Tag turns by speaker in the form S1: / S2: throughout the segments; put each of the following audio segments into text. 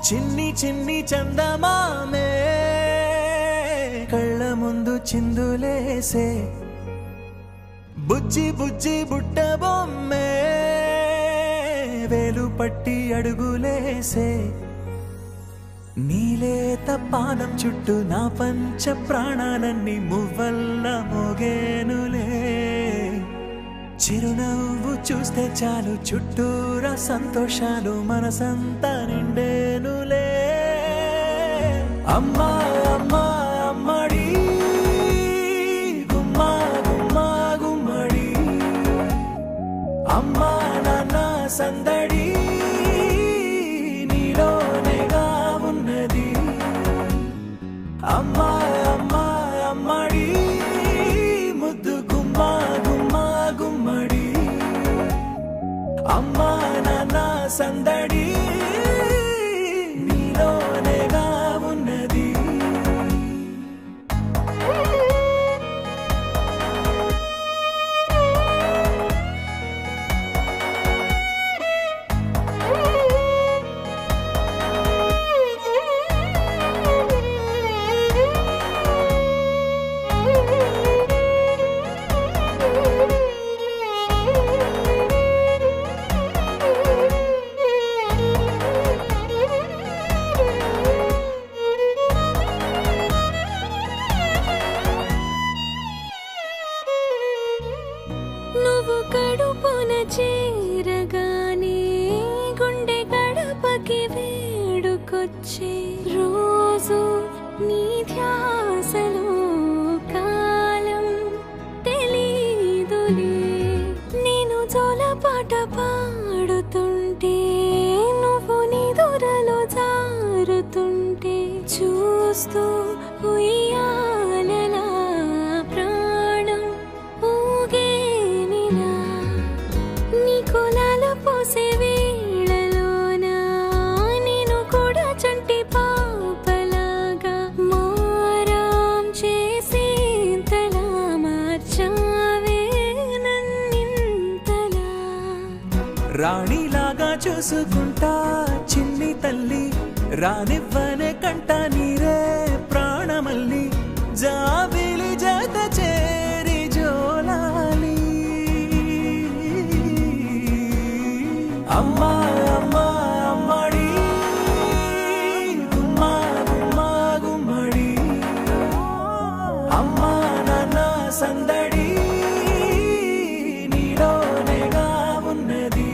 S1: చిన్ని చిన్ని చందమామే కళ్ళ ముందు చిందులేసే బుజ్జి బుజ్జి బుట్ట బొమ్మే వేలు పట్టి అడుగులేసే నీలేత పానం చుట్టూ నా పంచ ప్రాణాలన్నీ మువ్వల్ల మోగేనులే చిరునవ్వు చూస్తే చాలు చుట్టూరా సంతోషాలు మనసంతా నిండేనులే అమ్మా అమ్మా అమ్మడి గుమ్మా గుమ్మా గుమ్మడి అమ్మా నాన్న సందడి నీలోనేగా ఉన్నది అమ్మా అమ్మా అమ్మడి ముద్దు గుమ్మా గుమ్మా గుమ్మడి అమ్మా నాన్న సందడి నీలోనేగా ఉన్నది
S2: నువ్వు కడుపున చేరగానే గుండె గడపకి వేడుకొచ్చే రోజు నీ ధ్యాసలో కాలం తెలీదులే నేను జోలపాట పాడుతుంటే నువ్వు నిదురలో జారుతుంటే చూస్తూ ఉయ్యాలలా ప్రాణం ఊగేనిలా నీ కులాల పోసే వేళలోన నేను కూడా చంటి పాపలాగా మారాం చేసేంతలా మార్చావే నన్నింతలా
S1: రాణిలాగా చూసుకుంటా చిన్ని తల్లి రానివ్వనే కంట నీరే ప్రాణమల్లి జాబిలి జత చేరి జోలాలి అమ్మా అమ్మా అమ్మడి గుమ్మా గుమ్మా గుమ్మడి అమ్మా నాన్న సందడి నీలోనేగా ఉన్నది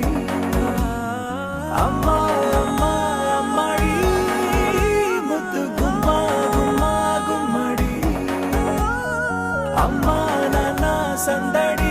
S1: అమ్మా అమ్మా అమ్మడి ముద్దు గుమ్మా గుమ్మా గుమ్మడి అమ్మా నాన్న సందడి